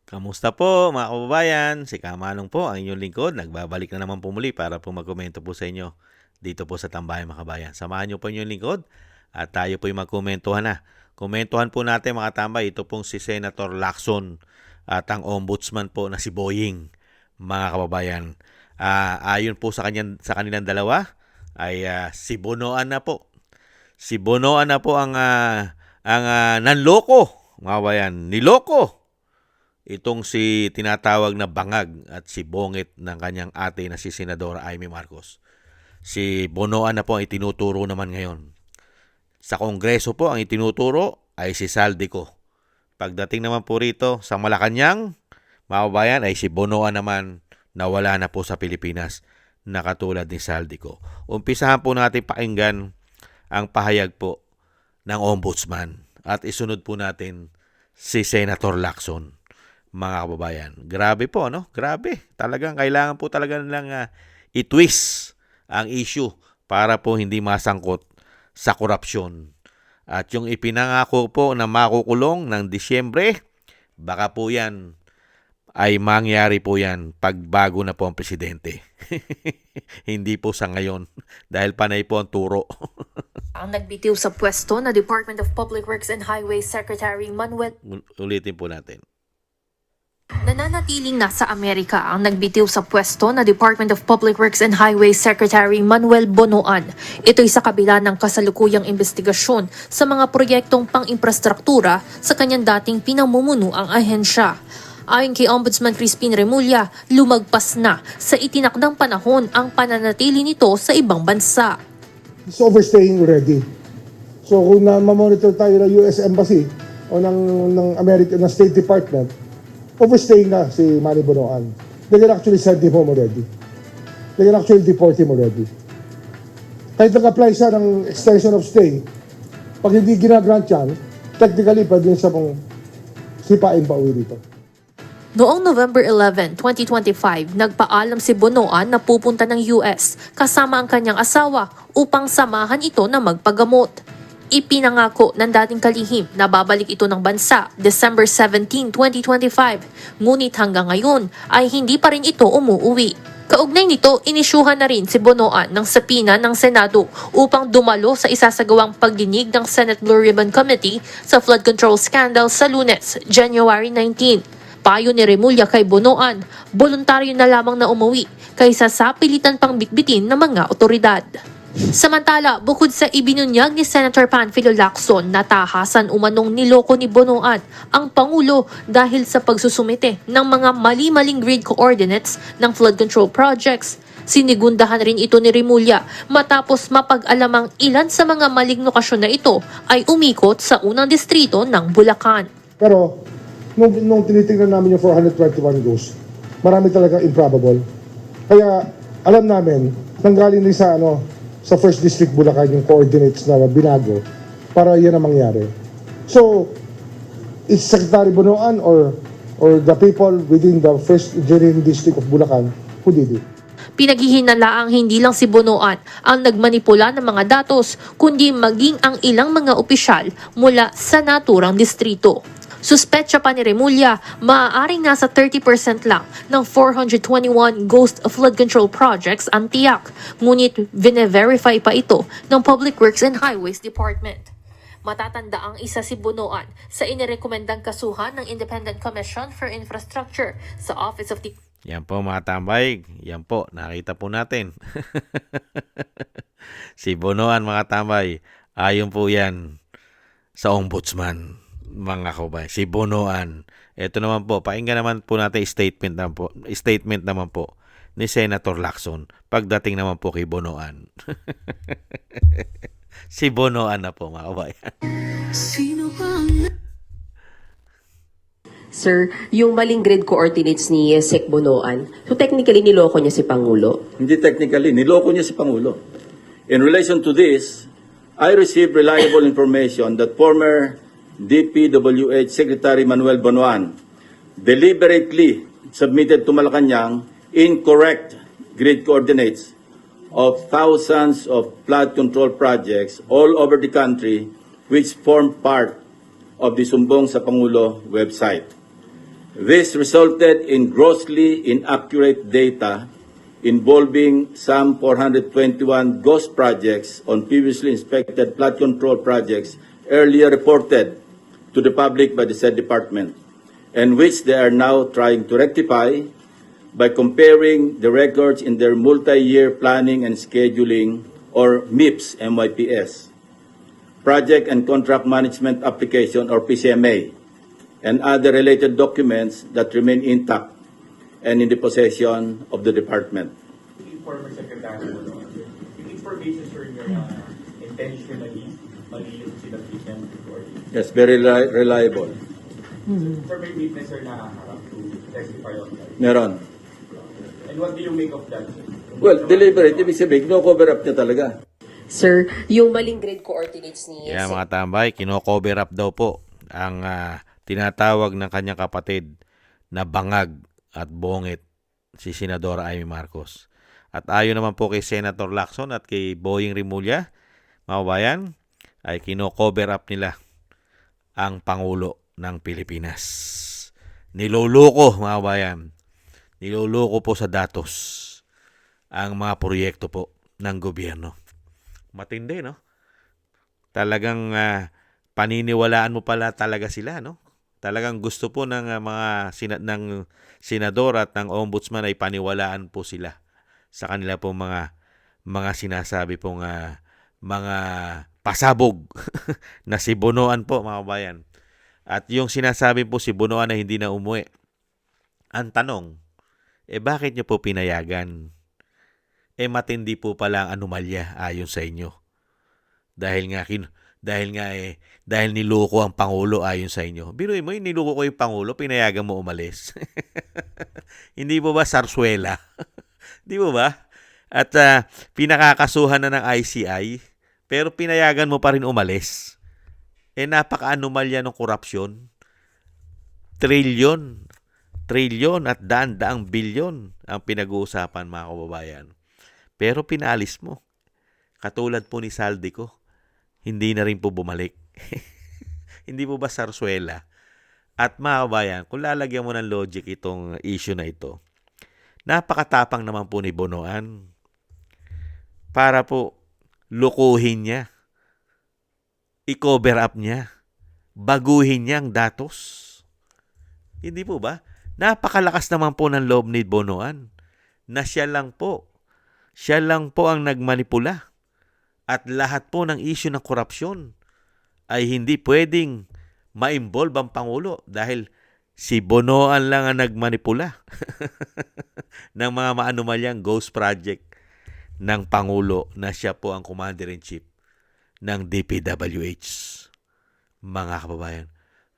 Kamusta po mga kababayan? Si Kamanong po, ang inyong lingkod. Nagbabalik na naman po muli para po magkomento po sa inyo dito po sa Tambayan mga kabayan. Samahan niyo po inyong lingkod at tayo po magkomentuhan na. Komentuhan po natin mga tambay, ito pong si Senator Lacson at ang ombudsman po na si Boying mga kababayan. Ayon po sa kanilang dalawa ay si Bonoan na po. Si Bonoan na po ang nanloko mga kababayan. Niloko itong si tinatawag na bangag at si bongit ng kanyang ate na si Senadora Amy Marcos. Si Bonoan na po ang itinuturo naman ngayon. Sa Kongreso po ang itinuturo ay si Saldico. Pagdating naman po rito sa Malacanang, mga kabayan, ay si Bonoan naman na wala na po sa Pilipinas na katulad ni Saldico. Umpisahan po natin pakinggan ang pahayag po ng ombudsman at isunod po natin si Senator Lacson. Mga kababayan, grabe po, no? Grabe. Talagang kailangan po talaga nilang i-twist ang issue para po hindi masangkot sa korupsyon. At yung ipinangako po na makukulong ng Disyembre, baka po yan ay mangyari po yan pag bago na po ang presidente. Hindi po sa ngayon dahil panay po ang turo. Ang nagbitiw sa pwesto na Department of Public Works and Highways Secretary Manuel Ulitin po natin. Nananatiling nasa Amerika ang nagbitiw sa pwesto na Department of Public Works and Highways Secretary Manuel Bonoan. Ito'y sa kabila ng kasalukuyang investigasyon sa mga proyektong pang-infrastruktura sa kanyang dating pinamumuno ang ahensya. Ayon kay Ombudsman Crispin Remulla, lumagpas na sa itinakdang panahon ang pananatili nito sa ibang bansa. It's overstaying already. So kung na-monitor tayo ng US Embassy o ng American ng State Department, overstaying na si Manny Bonoan. They can actually send him home already. They can actually deport him already. Kahit nag-apply siya ng extension of stay, pag hindi ginagrant yan, technically pwede siya mong sipain pa uwi dito. Noong November 11, 2025, nagpaalam si Bonoan na pupunta ng US kasama ang kanyang asawa upang samahan ito na magpagamot. Ipinangako ng dating kalihim na babalik ito ng bansa December 17, 2025. Ngunit hanggang ngayon ay hindi pa rin ito umuuwi. Kaugnay nito, inisyuhan na rin si Bonoan ng sapina ng Senado upang dumalo sa isasagawang pagdinig ng Senate Blue Ribbon Committee sa flood control scandal sa Lunes, January 19. Payo ni Remulla kay Bonoan, voluntaryo na lamang na umuwi kaysa sa pilitan pang bitbitin ng mga otoridad. Samantala, bukod sa ibinunyag ni Senator Panfilo Lacson na tahasan umanong niloko ni Bonoan ang Pangulo dahil sa pagsusumite ng mga mali-maling grid coordinates ng flood control projects. Sinigundahan rin ito ni Remulla matapos mapag-alamang ilan sa mga maling lokasyon na ito ay umikot sa unang distrito ng Bulacan. Pero nung tinitingnan namin yung 421 goes, marami talaga improbable. Kaya alam namin, nanggaling din sa First District Bulacan yung coordinates na binago para yan ang mangyari. So, it's Secretary Bonoan or the people within the First Engineering District of Bulacan who did it. Pinaghihinalaang hindi lang si Bonoan ang nagmanipula ng mga datos, kundi maging ang ilang mga opisyal mula sa naturang distrito. Suspetsa pa ni Remulla, maaaring nasa 30% lang ng 421 ghost flood control projects ang tiyak, ngunit vine-verify pa ito ng Public Works and Highways Department. Matatanda ang isa si Bonoan sa inirekomendang kasuhan ng Independent Commission for Infrastructure sa Office of the Yan po mga tambay, yan po, nakita po natin. Si Bonoan mga tambay, ayon po yan sa ombudsman mga kababayan. Si Bonoan. Ito naman po, pakinggan naman po natin statement naman po ni Senator Lacson pagdating naman po kay Bonoan. Si Bonoan na po mga kababayan. Sir, yung maling grid coordinates ni Sec Bonoan, so technically niloko niya si Pangulo? Hindi technically, niloko niya si Pangulo. In relation to this, I received reliable information that former DPWH Secretary Manuel Bonoan deliberately submitted to Malacanang incorrect grid coordinates of thousands of flood control projects all over the country which form part of the Sumbong sa Pangulo website. This resulted in grossly inaccurate data involving some 421 ghost projects on previously inspected flood control projects earlier reported to the public by the said department, and which they are now trying to rectify by comparing the records in their multi-year planning and scheduling, or MIPS, MYPS, Project and Contract Management Application, or PCMA, and other related documents that remain intact and in the possession of the department. Former Secretary mo, yung information, sir, niya na intentionally mali yung sinabihan before. Yes, very reliable. Sir, may witness, sir, na harap to testify on that. Meron. And what do you make of that, sir? Well, deliberate. Ibig sabihin, no cover up niya talaga. Sir, yung maling grid coordinates ni Yeah, mga tambay, kino-cover up daw po ang tinatawag ng kanyang kapatid na bangag at bongit si Senadora Amy Marcos. At ayon naman po kay Senator Lacson at kay Boying Rimulya, mga kabayan, ay kino-cover up nila ang Pangulo ng Pilipinas. Niloloko, mga kabayan. Niloloko po sa datos ang mga proyekto po ng gobyerno. Matindi, no? Talagang paniniwalaan mo pala talaga sila, no? Talagang gusto po ng mga ng senador at ng ombudsman ay paniwalaan po sila sa kanila pong mga sinasabi pong mga pasabog na si Bonoan po, mga kabayan. At yung sinasabi po si Bonoan na hindi na umuwi. Ang tanong, bakit nyo po pinayagan? Matindi po pala ang anomalya ayon sa inyo. Dahil niloko ang Pangulo ayon sa inyo. Biruin mo, niloko ko yung Pangulo, pinayagan mo umalis. Hindi mo ba sarsuela? Di mo ba? At pinakakasuhan na ng ICI, pero pinayagan mo pa rin umalis. Napaka-anomalya ng korupsyon. Trilyon at daan-daang bilyon ang pinag-uusapan, mga kababayan. Pero pinalis mo. Katulad po ni Saldico, hindi na rin po bumalik. Hindi po ba sarsuela? At mga kabayan, kung lalagyan mo ng logic itong issue na ito, napakatapang naman po ni Bonoan para po lukuhin niya, i-cover up niya, baguhin niya ang datos. Hindi po ba? Napakalakas naman po ng loob ni Bonoan na siya lang po ang nagmanipula. At lahat po ng issue ng korupsyon ay hindi pwedeng ma-involve ang Pangulo dahil si Bonoan lang ang nagmanipula ng mga maanomalyang ghost project ng Pangulo na siya po ang Commander-in-Chief ng DPWH. Mga kababayan,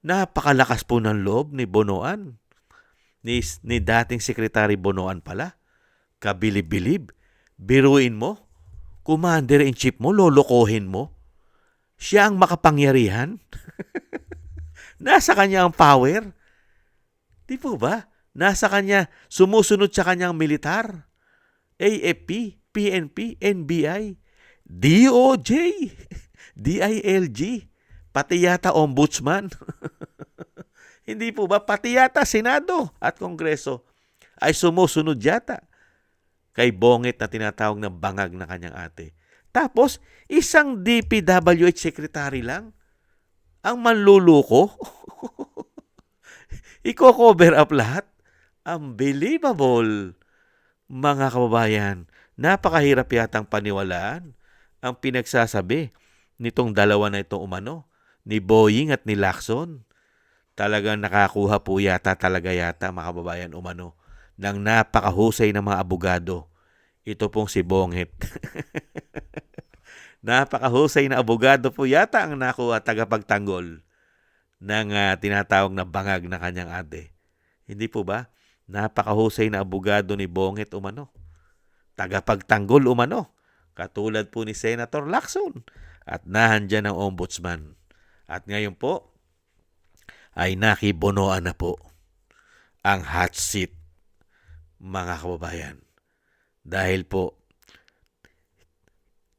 napakalakas po ng loob ni Bonoan, ni dating Secretary Bonoan pala. Kabilib-bilib. Biruin mo, Commander-in-Chief mo, lolokohin mo. Siya ang makapangyarihan. Nasa kanya ang power. Di po ba? Nasa kanya, sumusunod sa kanyang militar. AFP, PNP, NBI, DOJ, DILG, pati yata Ombudsman. Hindi po ba? Pati yata Senado at Kongreso ay sumusunod yata kay bongit na tinatawag na bangag na kanyang ate. Tapos, isang DPWH secretary lang ang manluluko. Iko-cover up lahat. Unbelievable. Mga kababayan, napakahirap yatang paniwalaan ang pinagsasabi nitong dalawa na itong umano, ni Boying at ni Lacson. Talagang nakakuha po yata mga kababayan umano ng napakahusay ng mga abogado. Ito pong si Bongit. Napakahusay na abogado po yata ang nakuha tagapagtanggol ng tinatawag na bangag na kanyang ate. Hindi po ba? Napakahusay na abogado ni Bongit umano. Tagapagtanggol umano. Katulad po ni Senator Lacson. At nahandyan ang ombudsman. At ngayon po, ay nakibonoan na po ang hot seat, mga kababayan. Dahil po,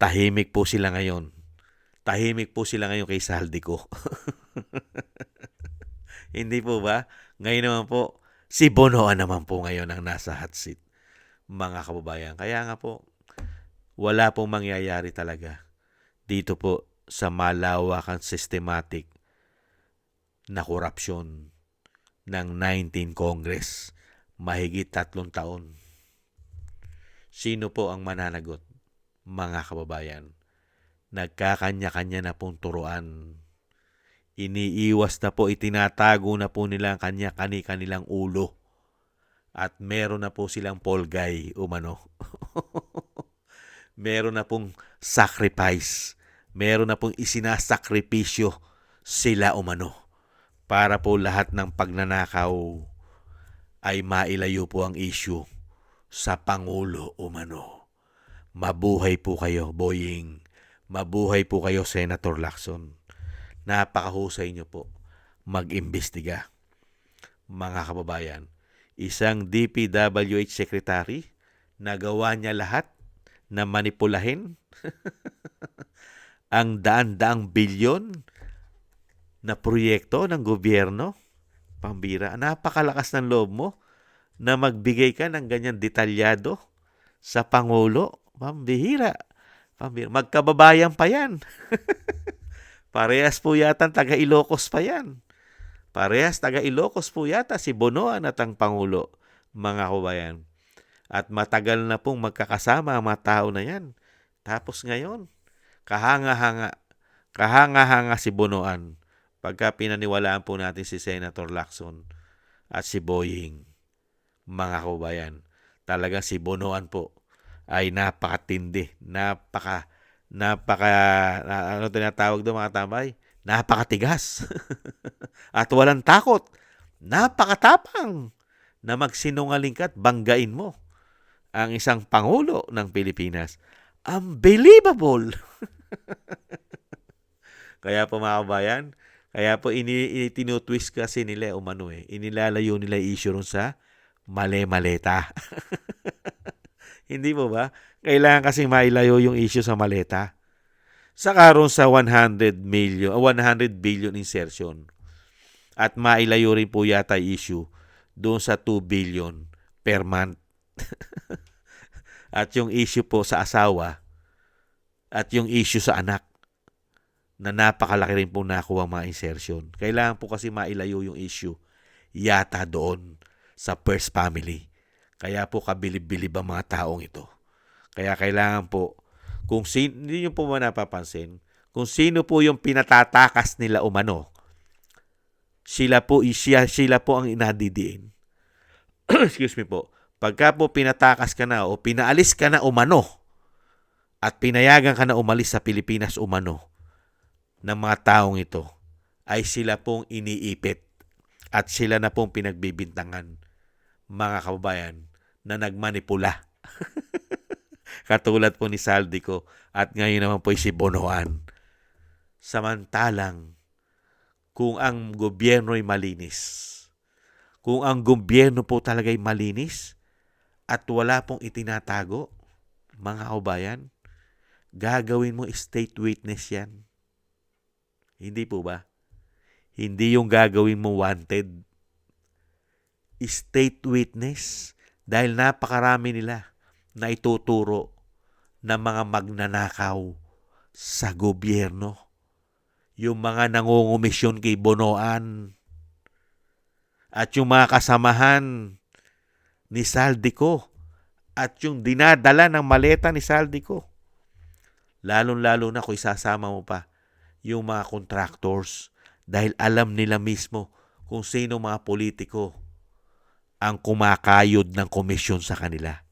tahimik po sila ngayon. Tahimik po sila ngayon kay Saldico. Hindi po ba? Ngayon naman po, si Bonoan naman po ngayon ang nasa hot seat, mga kababayan. Kaya nga po, wala pong mangyayari talaga dito po sa malawakang systematic na korupsyon ng 19 Congress. Mahigit 3 taon. Sino po ang mananagot, mga kababayan? Nagkakanya-kanya na pong turuan. Iniiwas na po, itinatago na po nila ang kanilang ulo. At meron na po silang polgay umano. Meron na pong sacrifice. Meron na pong isinasakripisyo sila umano. Para po lahat ng pagnanakaw ay mailayo po ang issue sa Pangulo umano. Mabuhay po kayo, Boying. Mabuhay po kayo, Senator Lacson. Napakahusay nyo po mag-imbestiga. Mga kababayan, isang DPWH Secretary, nagawa niya lahat na manipulahin ang daan-daang bilyon na proyekto ng gobyerno. Pambira, napakalakas ng loob mo na magbigay ka ng ganyan detalyado sa Pangulo. Pambihira. Magkababayan pa yan. Parehas po yata taga Ilocos pa yan. Parehas taga Ilocos po yata si Bonoan at ang Pangulo, mga kabayan. At matagal na pong magkakasama ang mga tao na yan. Tapos ngayon, kahanga-hanga si Bonoan pagka pinaniwalaan po natin si Senator Lacson at si Boying, mga kabayan. Talagang si Bonoan po ay napakatindi, ano tinatawag doon mga tambay? Napakatigas. At walang takot. Napakatapang na magsinungaling ka at banggain mo ang isang Pangulo ng Pilipinas. Unbelievable! Kaya po mga kabayan, kaya po tinutwist kasi nila umano inilalayo nila issue ron sa male-maleta. Hindi mo ba? Kailangan kasi mailayo yung issue sa maleta. Saka ron sa 100 billion insertion. At mailayo rin po yata issue doon sa 2 billion per month. At yung issue po sa asawa at yung issue sa anak na napakalaki rin po nakuha mga insertion. Kailangan po kasi mailayo yung issue yata doon sa first family. Kaya po kabilib-bilib ang mga taong ito. Kaya kailangan po, hindi nyo po ba napapansin, kung sino po yung pinatatakas nila umano, sila po ang inadidiin. Excuse me po. Pagka po pinatakas ka na o pinaalis ka na umano at pinayagan ka na umalis sa Pilipinas umano ng mga taong ito, ay sila pong iniipit at sila na pong pinagbibintangan, mga kababayan, na nagmanipula. Katulad po ni Saldico at ngayon naman po si Bonoan. Samantalang, kung ang gobyerno ay malinis, kung ang gobyerno po talaga ay malinis at wala pong itinatago, mga kababayan, gagawin mo state witness yan. Hindi po ba? Hindi yung gagawin mo wanted. State witness. Dahil napakarami nila na ituturo ng mga magnanakaw sa gobyerno. Yung mga nangungumisyon kay Bonoan at yung mga kasamahan ni Saldico at yung dinadala ng maleta ni Saldico. Lalong-lalo na kung isasama mo pa yung mga contractors dahil alam nila mismo kung sino mga politiko ang kumakayod ng komisyon sa kanila.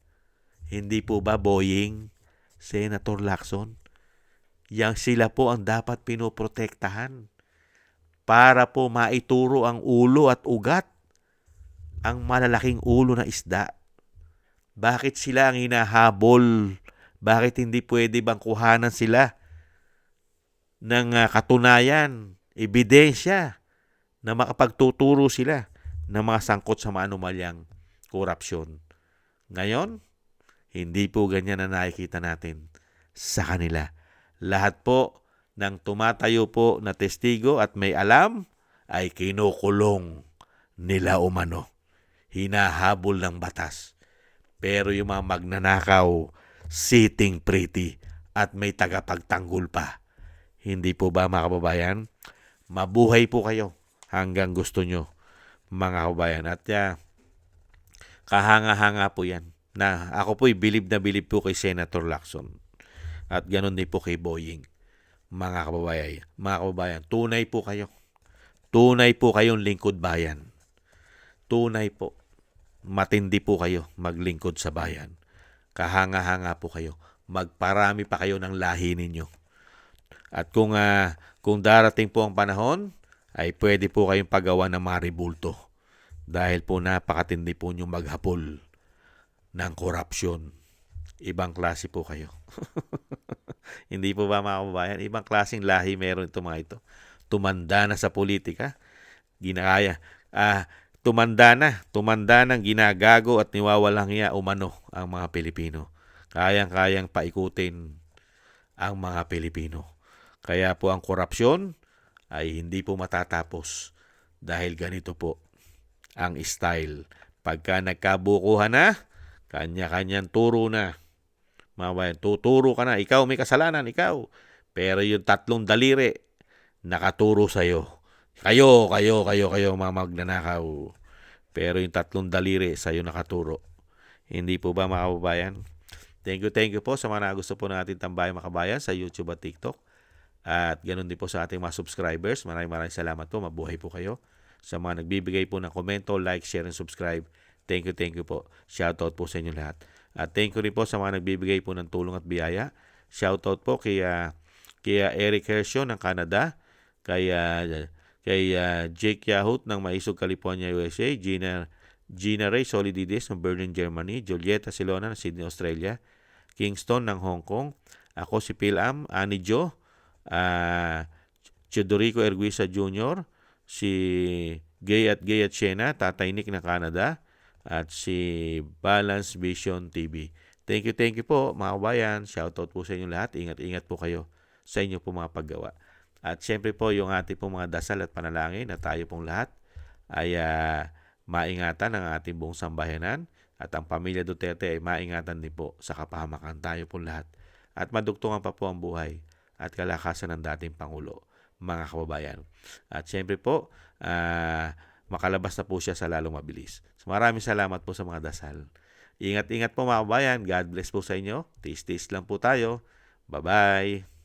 Hindi po ba, Boying, Senator Lacson? Yang sila po ang dapat pinoprotektahan para po maituro ang ulo at ugat, ang malalaking ulo na isda. Bakit sila ang hinahabol? Bakit hindi pwede bang kuhanan sila ng katunayan, ebidensya na makapagtuturo sila ng mga sangkot sa mga anomalyang korupsyon? Ngayon, hindi po ganyan na nakikita natin sa kanila. Lahat po ng tumatayo po na testigo at may alam ay kinukulong nila umano. Hinahabol ng batas. Pero yung mga magnanakaw, sitting pretty at may tagapagtanggol pa. Hindi po ba mga kababayan? Mabuhay po kayo hanggang gusto nyo mga kababayan. At kahanga-hanga po yan. Na ako po'y bilib na bilib po kay Senator Lacson. At ganun din po kay Boying. Mga kababayan, tunay po kayo. Tunay po kayong lingkod bayan. Tunay po. Matindi po kayo maglingkod sa bayan. Kahanga-hanga po kayo. Magparami pa kayo ng lahi ninyo. At kung darating po ang panahon, ay pwede po kayong paggawa ng mga ribulto. Dahil po napakatindi po nyo maghapol ng korupsyon. Ibang klase po kayo. Hindi po ba mga kababayan? Ibang klaseng lahi meron ito mga ito. Tumanda na sa politika. Tumanda ng ginagago at niwawalang hiya umano ang mga Pilipino. Kayang-kayang paikutin ang mga Pilipino. Kaya po ang korupsyon ay hindi po matatapos dahil ganito po ang style. Pagka nagkabukuhan na, kanya-kanyang turo na. Mga bayan, tuturo ka na. Ikaw may kasalanan, ikaw. Pero yung tatlong daliri, nakaturo sa'yo. Kayo, mga magnanakaw. Pero yung tatlong daliri, sa'yo nakaturo. Hindi po ba mga kababayan? Thank you po sa mga gusto po natin tambayan mga kabayan sa YouTube at TikTok. At ganoon din po sa ating mga subscribers. Maraming salamat po. Mabuhay po kayo. Sa mga nagbibigay po ng komento, like, share, and subscribe. Thank you po. Shoutout po sa inyo lahat. At thank you rin po sa mga nagbibigay po ng tulong at biyaya. Shoutout po kay Eric Hershaw ng Canada, kay Jake Yahut ng Maisog, California, USA, Gina Ray Solidides ng Berlin, Germany, Julieta Silona ng Sydney, Australia, Kingston ng Hong Kong, ako si Pilam, Ani Jo, Chodorico Erguisa Jr., si Gay at Shena, Tatay Nick ng Canada, at si Balance Vision TV. Thank you po mga kabayan. Shoutout po sa inyo lahat. Ingat po kayo sa inyo po mga paggawa. At syempre po yung ating po mga dasal at panalangin na tayo pong lahat ay maingatan ang ating buong sambayanan at ang pamilya Duterte ay maingatan din po sa kapahamakan tayo pong lahat. At madugtungan pa po ang buhay at kalakasan ng dating Pangulo, mga kababayan. At syempre po, makalabas na po siya sa lalong mabilis. So, maraming salamat po sa mga dasal. Ingat po mga kababayan. God bless po sa inyo. Tiis-tiis lang po tayo. Bye-bye.